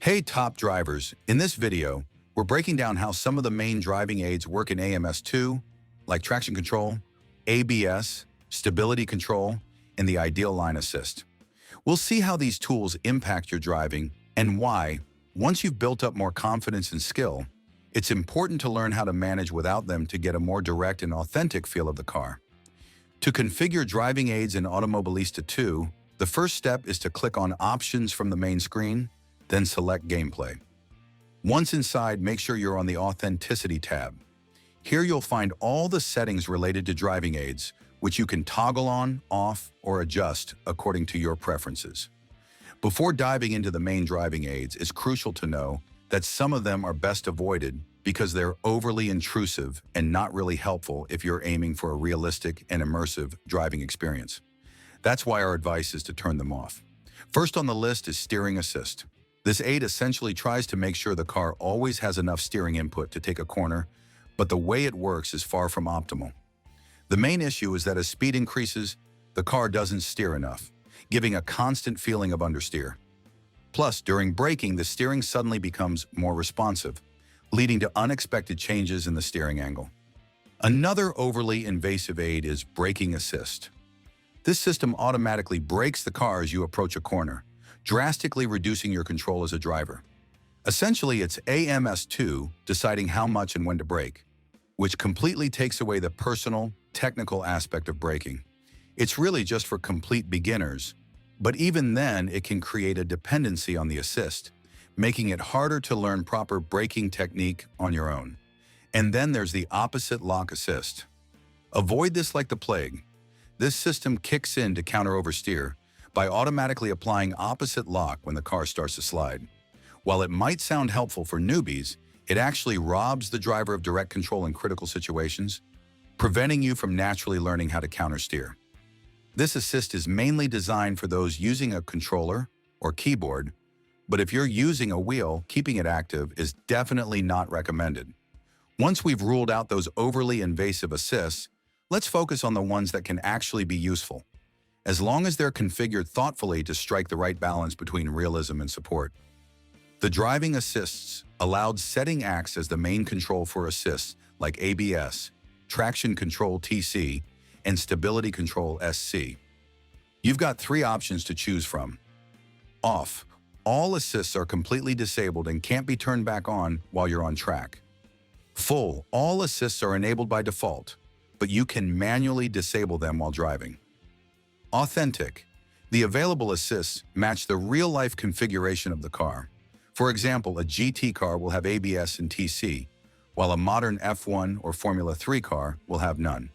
Hey top drivers, in this video, we're breaking down how some of the main driving aids work in AMS2, like traction control, ABS, stability control, and the ideal line assist. We'll see how these tools impact your driving and why, once you've built up more confidence and skill, it's important to learn how to manage without them to get a more direct and authentic feel of the car. To configure driving aids in Automobilista 2, the first step is to click on Options from the main screen, then select Gameplay. Once inside, make sure you're on the Authenticity tab. Here you'll find all the settings related to driving aids, which you can toggle on, off, or adjust according to your preferences. Before diving into the main driving aids, it's crucial to know that some of them are best avoided because they're overly intrusive and not really helpful if you're aiming for a realistic and immersive driving experience. That's why our advice is to turn them off. First on the list is Steering Assist. This aid essentially tries to make sure the car always has enough steering input to take a corner, but the way it works is far from optimal. The main issue is that as speed increases, the car doesn't steer enough, giving a constant feeling of understeer. Plus, during braking, the steering suddenly becomes more responsive, leading to unexpected changes in the steering angle. Another overly invasive aid is Braking Assist. This system automatically brakes the car as you approach a corner, drastically reducing your control as a driver. Essentially, it's AMS2 deciding how much and when to brake, which completely takes away the personal, technical aspect of braking. It's really just for complete beginners, but even then it can create a dependency on the assist, making it harder to learn proper braking technique on your own. And then there's the Opposite Lock Assist. Avoid this like the plague. This system kicks in to counter oversteer by automatically applying opposite lock when the car starts to slide. While it might sound helpful for newbies, it actually robs the driver of direct control in critical situations, preventing you from naturally learning how to countersteer. This assist is mainly designed for those using a controller or keyboard, but if you're using a wheel, keeping it active is definitely not recommended. Once we've ruled out those overly invasive assists, let's focus on the ones that can actually be useful, as long as they're configured thoughtfully to strike the right balance between realism and support. The driving assists allowed setting acts as the main control for assists like ABS, traction control TC, and stability control SC. You've got three options to choose from. Off. All assists are completely disabled and can't be turned back on while you're on track. Full. All assists are enabled by default, but you can manually disable them while driving. Authentic. The available assists match the real-life configuration of the car. For example, a GT car will have ABS and TC, while a modern F1 or Formula 3 car will have none.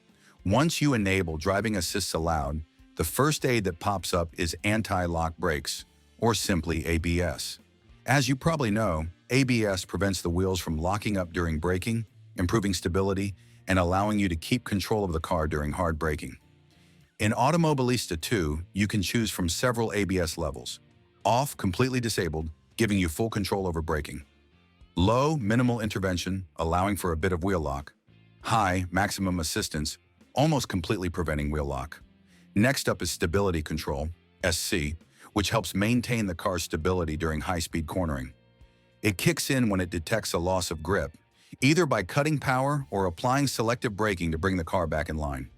Once you enable driving assists allowed, the first aid that pops up is anti-lock brakes, or simply ABS. As you probably know, ABS prevents the wheels from locking up during braking, improving stability, and allowing you to keep control of the car during hard braking. In Automobilista 2, you can choose from several ABS levels. Off, completely disabled, giving you full control over braking. Low, minimal intervention, allowing for a bit of wheel lock. High, maximum assistance, almost completely preventing wheel lock. Next up is stability control, SC, which helps maintain the car's stability during high-speed cornering. It kicks in when it detects a loss of grip, either by cutting power or applying selective braking to bring the car back in line.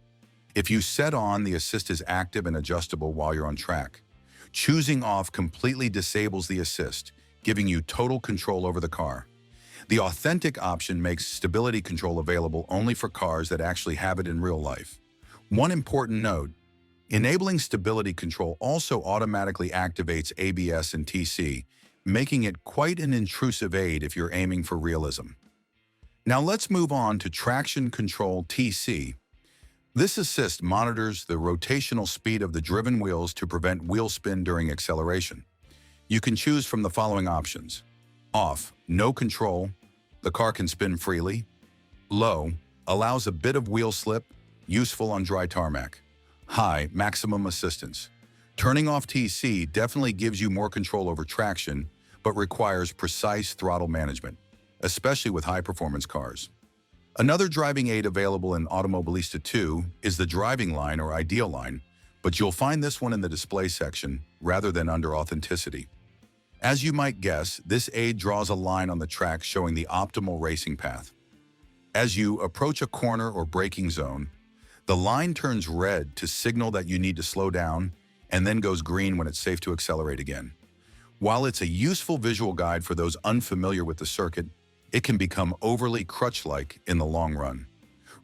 If you set on, the assist is active and adjustable while you're on track. Choosing off completely disables the assist, giving you total control over the car. The authentic option makes stability control available only for cars that actually have it in real life. One important note, enabling stability control also automatically activates ABS and TC, making it quite an intrusive aid if you're aiming for realism. Now let's move on to traction control TC. This assist monitors the rotational speed of the driven wheels to prevent wheel spin during acceleration. You can choose from the following options. Off, no control, the car can spin freely. Low, allows a bit of wheel slip, useful on dry tarmac. High, maximum assistance. Turning off TC definitely gives you more control over traction, but requires precise throttle management, especially with high-performance cars. Another driving aid available in Automobilista 2 is the driving line or ideal line, but you'll find this one in the display section rather than under authenticity. As you might guess, this aid draws a line on the track showing the optimal racing path. As you approach a corner or braking zone, the line turns red to signal that you need to slow down and then goes green when it's safe to accelerate again. While it's a useful visual guide for those unfamiliar with the circuit, it can become overly crutch-like in the long run.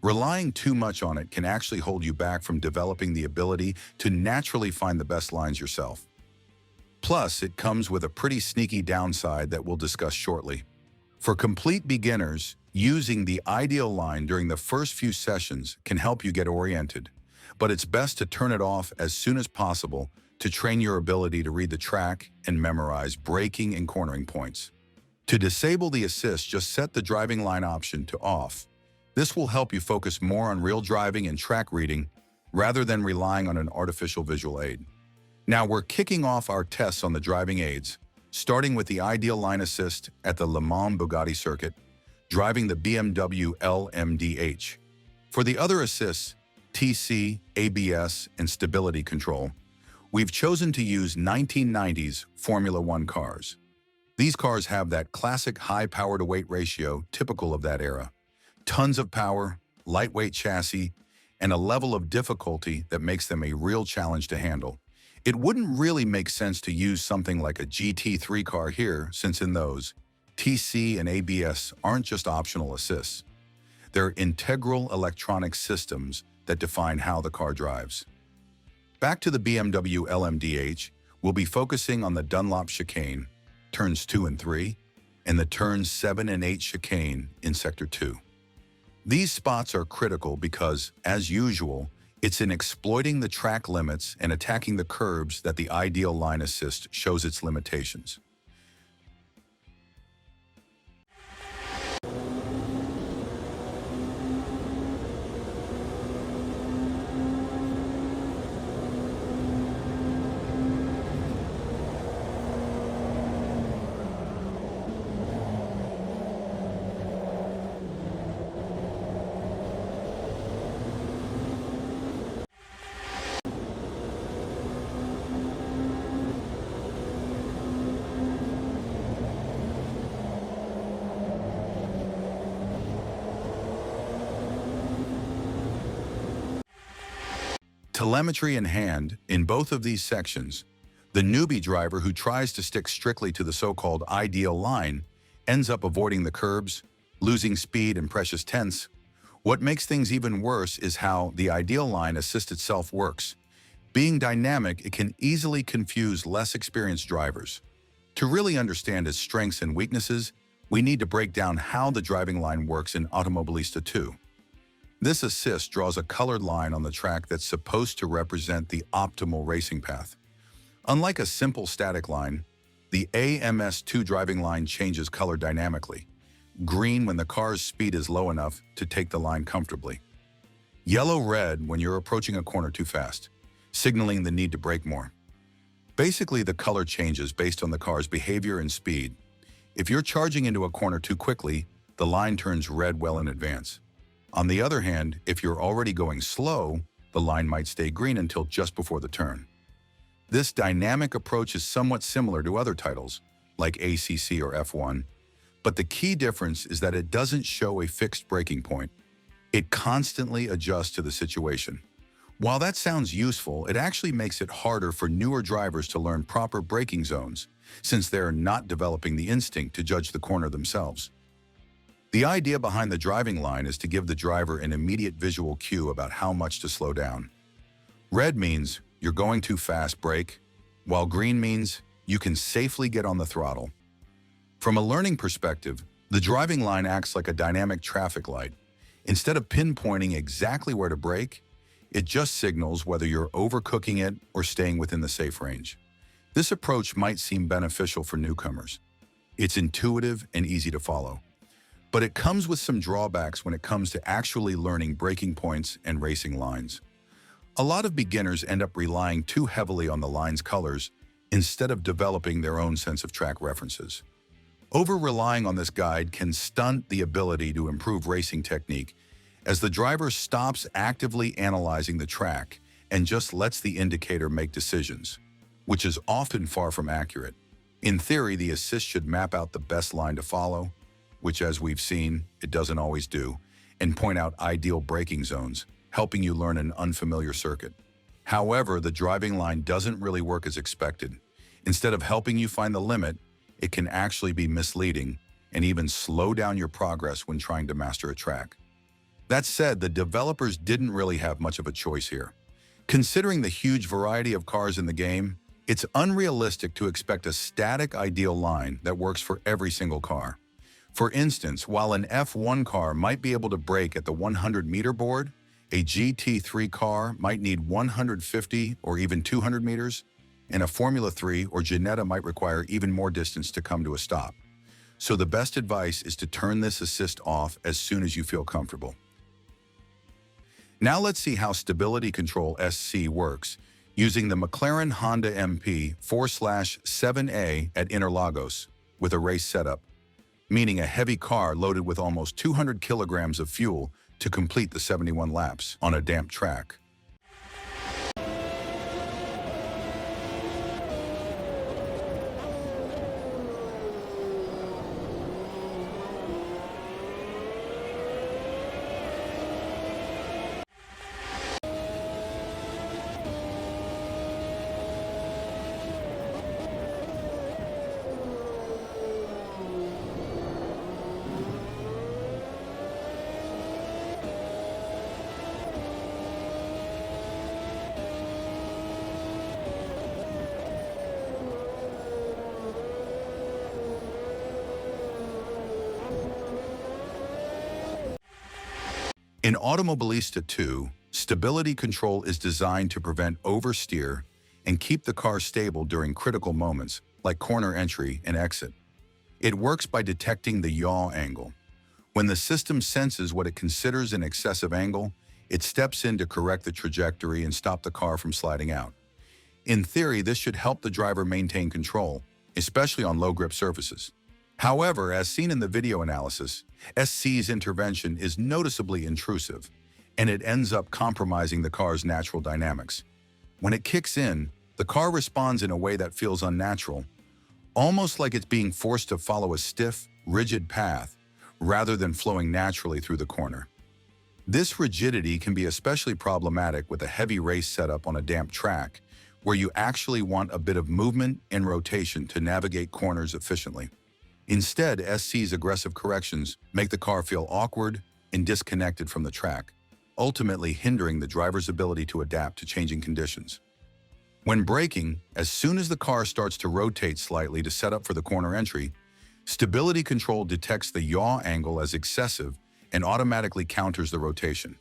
Relying too much on it can actually hold you back from developing the ability to naturally find the best lines yourself. Plus, it comes with a pretty sneaky downside that we'll discuss shortly. For complete beginners, using the ideal line during the first few sessions can help you get oriented, but it's best to turn it off as soon as possible to train your ability to read the track and memorize braking and cornering points. To disable the assist, just set the driving line option to off. This will help you focus more on real driving and track reading rather than relying on an artificial visual aid. Now we're kicking off our tests on the driving aids, starting with the ideal line assist at the Le Mans Bugatti circuit, driving the BMW LMDh. For the other assists, TC, ABS, and stability control, we've chosen to use 1990s Formula One cars. These cars have that classic high power-to-weight ratio typical of that era. Tons of power, lightweight chassis, and a level of difficulty that makes them a real challenge to handle. It wouldn't really make sense to use something like a GT3 car here, since in those, TC and ABS aren't just optional assists. They're integral electronic systems that define how the car drives. Back to the BMW LMDh, we'll be focusing on the Dunlop chicane, turns 2 and 3, and the turns 7 and 8 chicane in Sector 2. These spots are critical because, as usual, it's in exploiting the track limits and attacking the curbs that the ideal line assist shows its limitations. Telemetry in hand, in both of these sections, the newbie driver who tries to stick strictly to the so-called ideal line ends up avoiding the curbs, losing speed and precious tenths. What makes things even worse is how the ideal line assist itself works. Being dynamic, it can easily confuse less experienced drivers. To really understand its strengths and weaknesses, we need to break down how the driving line works in Automobilista 2. This assist draws a colored line on the track that's supposed to represent the optimal racing path. Unlike a simple static line, the AMS2 driving line changes color dynamically. Green when the car's speed is low enough to take the line comfortably. Yellow-red when you're approaching a corner too fast, signaling the need to brake more. Basically, the color changes based on the car's behavior and speed. If you're charging into a corner too quickly, the line turns red well in advance. On the other hand, if you're already going slow, the line might stay green until just before the turn. This dynamic approach is somewhat similar to other titles, like ACC or F1, but the key difference is that it doesn't show a fixed braking point. It constantly adjusts to the situation. While that sounds useful, it actually makes it harder for newer drivers to learn proper braking zones, since they're not developing the instinct to judge the corner themselves. The idea behind the driving line is to give the driver an immediate visual cue about how much to slow down. Red means you're going too fast, brake, while green means you can safely get on the throttle. From a learning perspective, the driving line acts like a dynamic traffic light. Instead of pinpointing exactly where to brake, it just signals whether you're overcooking it or staying within the safe range. This approach might seem beneficial for newcomers. It's intuitive and easy to follow. But it comes with some drawbacks when it comes to actually learning braking points and racing lines. A lot of beginners end up relying too heavily on the line's colors instead of developing their own sense of track references. Over-relying on this guide can stunt the ability to improve racing technique as the driver stops actively analyzing the track and just lets the indicator make decisions, which is often far from accurate. In theory, the assist should map out the best line to follow, which as we've seen, it doesn't always do, and point out ideal braking zones, helping you learn an unfamiliar circuit. However, the driving line doesn't really work as expected. Instead of helping you find the limit, it can actually be misleading and even slow down your progress when trying to master a track. That said, the developers didn't really have much of a choice here. Considering the huge variety of cars in the game, it's unrealistic to expect a static ideal line that works for every single car. For instance, while an F1 car might be able to brake at the 100-meter board, a GT3 car might need 150 or even 200 meters, and a Formula 3 or Ginetta might require even more distance to come to a stop. So the best advice is to turn this assist off as soon as you feel comfortable. Now let's see how Stability Control SC works using the McLaren Honda MP4/7A at Interlagos with a race setup, meaning a heavy car loaded with almost 200 kilograms of fuel to complete the 71 laps on a damp track. In Automobilista 2, stability control is designed to prevent oversteer and keep the car stable during critical moments like corner entry and exit. It works by detecting the yaw angle. When the system senses what it considers an excessive angle, it steps in to correct the trajectory and stop the car from sliding out. In theory, this should help the driver maintain control, especially on low-grip surfaces. However, as seen in the video analysis, SC's intervention is noticeably intrusive, and it ends up compromising the car's natural dynamics. When it kicks in, the car responds in a way that feels unnatural, almost like it's being forced to follow a stiff, rigid path rather than flowing naturally through the corner. This rigidity can be especially problematic with a heavy race setup on a damp track, where you actually want a bit of movement and rotation to navigate corners efficiently. Instead, SC's aggressive corrections make the car feel awkward and disconnected from the track, ultimately hindering the driver's ability to adapt to changing conditions. When braking, as soon as the car starts to rotate slightly to set up for the corner entry, stability control detects the yaw angle as excessive and automatically counters the rotation.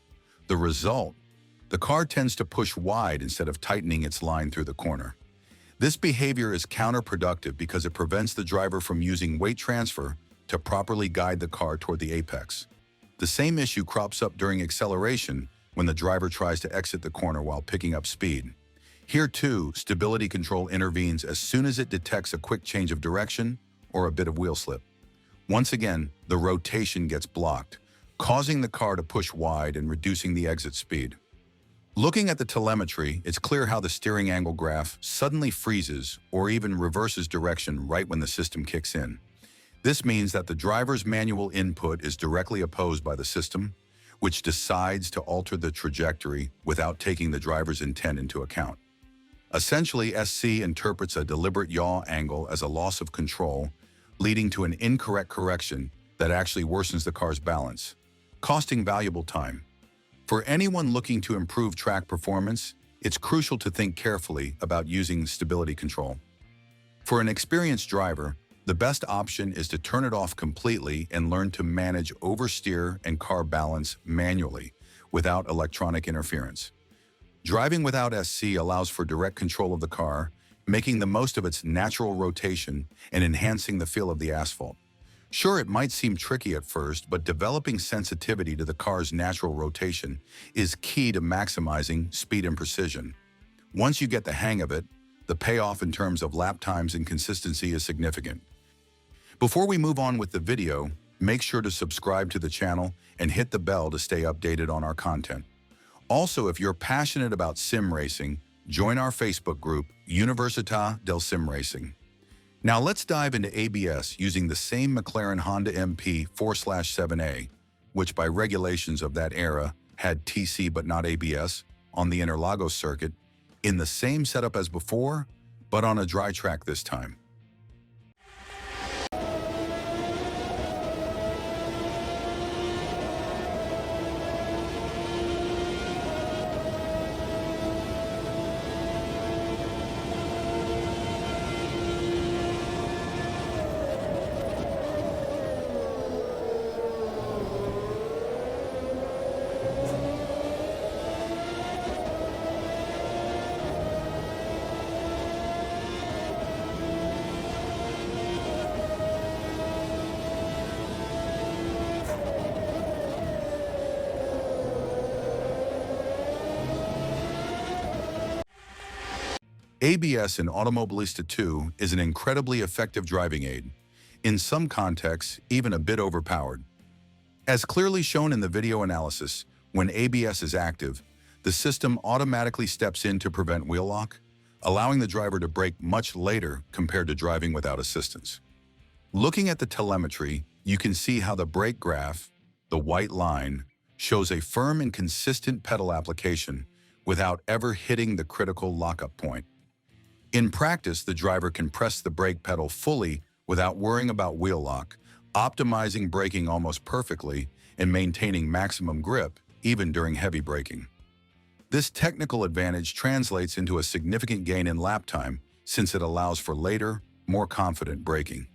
The result? The car tends to push wide instead of tightening its line through the corner. This behavior is counterproductive because it prevents the driver from using weight transfer to properly guide the car toward the apex. The same issue crops up during acceleration when the driver tries to exit the corner while picking up speed. Here too, stability control intervenes as soon as it detects a quick change of direction or a bit of wheel slip. Once again, the rotation gets blocked, causing the car to push wide and reducing the exit speed. Looking at the telemetry, it's clear how the steering angle graph suddenly freezes or even reverses direction right when the system kicks in. This means that the driver's manual input is directly opposed by the system, which decides to alter the trajectory without taking the driver's intent into account. Essentially, SC interprets a deliberate yaw angle as a loss of control, leading to an incorrect correction that actually worsens the car's balance, costing valuable time. For anyone looking to improve track performance, it's crucial to think carefully about using stability control. For an experienced driver, the best option is to turn it off completely and learn to manage oversteer and car balance manually without electronic interference. Driving without SC allows for direct control of the car, making the most of its natural rotation and enhancing the feel of the asphalt. Sure, it might seem tricky at first, but developing sensitivity to the car's natural rotation is key to maximizing speed and precision. Once you get the hang of it, the payoff in terms of lap times and consistency is significant. Before we move on with the video, make sure to subscribe to the channel and hit the bell to stay updated on our content. Also, if you're passionate about sim racing, join our Facebook group, Università del Sim Racing. Now let's dive into ABS using the same McLaren Honda MP4/7A, which by regulations of that era had TC but not ABS, on the Interlagos circuit, in the same setup as before, but on a dry track this time. ABS in Automobilista 2 is an incredibly effective driving aid, in some contexts even a bit overpowered. As clearly shown in the video analysis, when ABS is active, the system automatically steps in to prevent wheel lock, allowing the driver to brake much later compared to driving without assistance. Looking at the telemetry, you can see how the brake graph, the white line, shows a firm and consistent pedal application without ever hitting the critical lockup point. In practice, the driver can press the brake pedal fully without worrying about wheel lock, optimizing braking almost perfectly and maintaining maximum grip even during heavy braking. This technical advantage translates into a significant gain in lap time since it allows for later, more confident braking.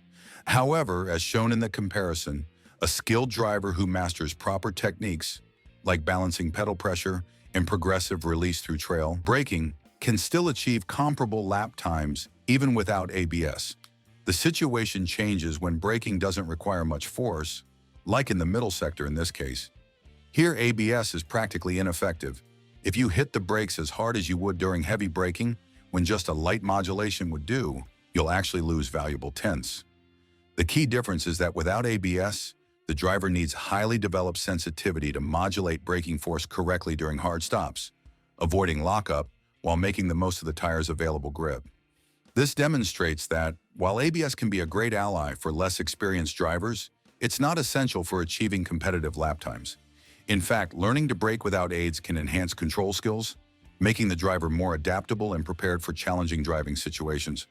However, as shown in the comparison, a skilled driver who masters proper techniques, like balancing pedal pressure and progressive release through trail braking, can still achieve comparable lap times even without ABS. The situation changes when braking doesn't require much force, like in the middle sector in this case. Here, ABS is practically ineffective. If you hit the brakes as hard as you would during heavy braking, when just a light modulation would do, you'll actually lose valuable tenths. The key difference is that without ABS, the driver needs highly developed sensitivity to modulate braking force correctly during hard stops, avoiding lockup while making the most of the tire's available grip. This demonstrates that, while ABS can be a great ally for less experienced drivers, it's not essential for achieving competitive lap times. In fact, learning to brake without aids can enhance control skills, making the driver more adaptable and prepared for challenging driving situations.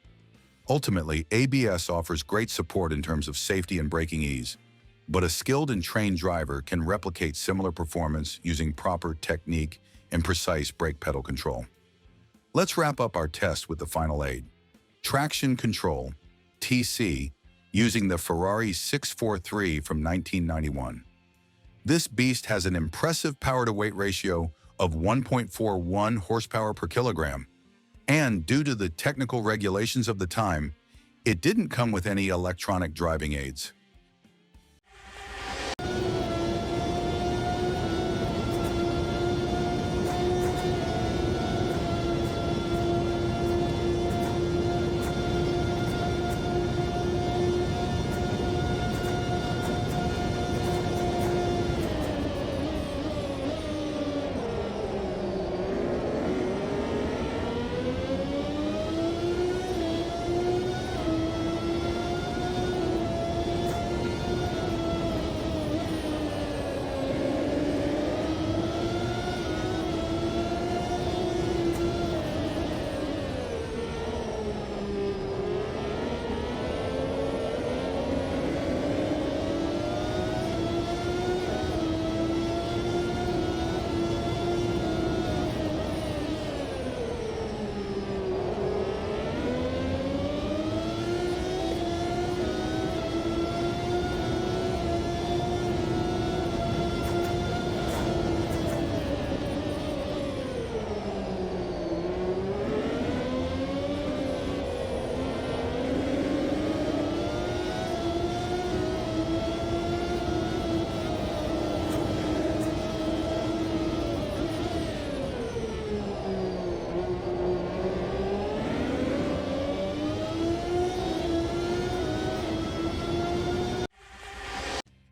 Ultimately, ABS offers great support in terms of safety and braking ease, but a skilled and trained driver can replicate similar performance using proper technique and precise brake pedal control. Let's wrap up our test with the final aid. Traction control, TC, using the Ferrari 643 from 1991. This beast has an impressive power-to-weight ratio of 1.41 horsepower per kilogram, and due to the technical regulations of the time, it didn't come with any electronic driving aids.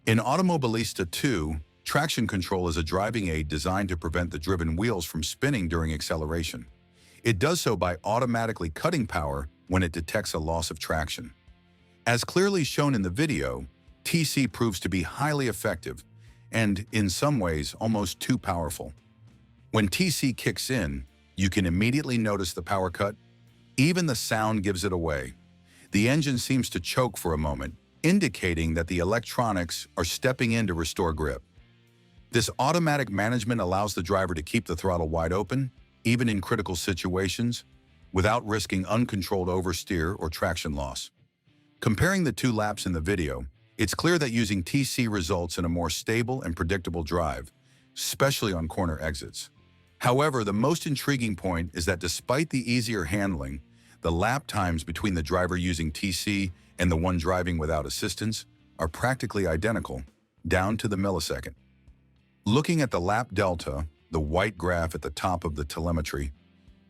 In Automobilista 2, traction control is a driving aid designed to prevent the driven wheels from spinning during acceleration. It does so by automatically cutting power when it detects a loss of traction. As clearly shown in the video, TC proves to be highly effective and, in some ways, almost too powerful. When TC kicks in, you can immediately notice the power cut. Even the sound gives it away. The engine seems to choke for a moment, indicating that the electronics are stepping in to restore grip. This automatic management allows the driver to keep the throttle wide open, even in critical situations, without risking uncontrolled oversteer or traction loss. Comparing the two laps in the video, it's clear that using TC results in a more stable and predictable drive, especially on corner exits. However, the most intriguing point is that despite the easier handling, the lap times between the driver using TC and the one driving without assistance are practically identical, down to the millisecond. Looking at the lap delta, the white graph at the top of the telemetry,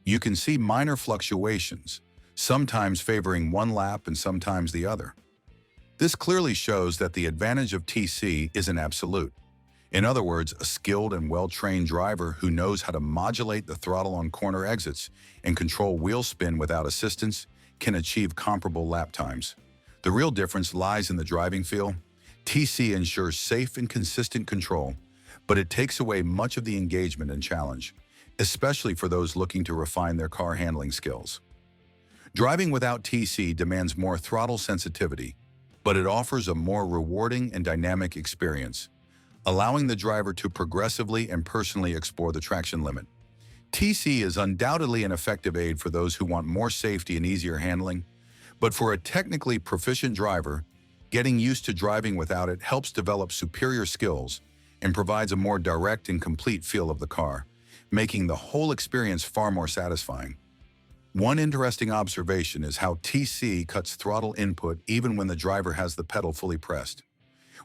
you can see minor fluctuations, sometimes favoring one lap and sometimes the other. This clearly shows that the advantage of TC isn't absolute. In other words, a skilled and well-trained driver who knows how to modulate the throttle on corner exits and control wheel spin without assistance can achieve comparable lap times. The real difference lies in the driving feel. TC ensures safe and consistent control, but it takes away much of the engagement and challenge, especially for those looking to refine their car handling skills. Driving without TC demands more throttle sensitivity, but it offers a more rewarding and dynamic experience, allowing the driver to progressively and personally explore the traction limit. TC is undoubtedly an effective aid for those who want more safety and easier handling, but for a technically proficient driver, getting used to driving without it helps develop superior skills and provides a more direct and complete feel of the car, making the whole experience far more satisfying. One interesting observation is how TC cuts throttle input even when the driver has the pedal fully pressed.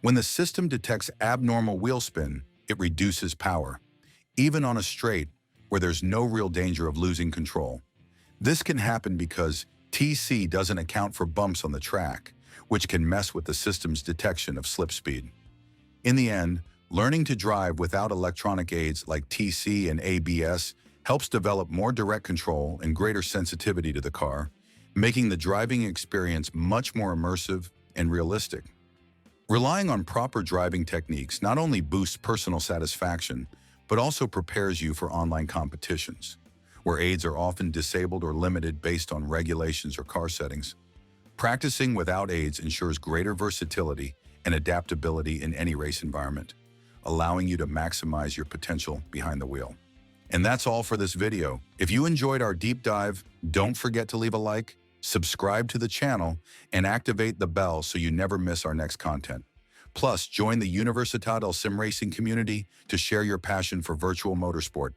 When the system detects abnormal wheel spin, it reduces power, even on a straight where there's no real danger of losing control. This can happen because TC doesn't account for bumps on the track, which can mess with the system's detection of slip speed. In the end, learning to drive without electronic aids like TC and ABS helps develop more direct control and greater sensitivity to the car, making the driving experience much more immersive and realistic. Relying on proper driving techniques not only boosts personal satisfaction, but also prepares you for online competitions, where aids are often disabled or limited based on regulations or car settings. Practicing without aids ensures greater versatility and adaptability in any race environment, allowing you to maximize your potential behind the wheel. And that's all for this video. If you enjoyed our deep dive, don't forget to leave a like, subscribe to the channel, and activate the bell so you never miss our next content. Plus, join the Universitat del Sim Racing community to share your passion for virtual motorsport.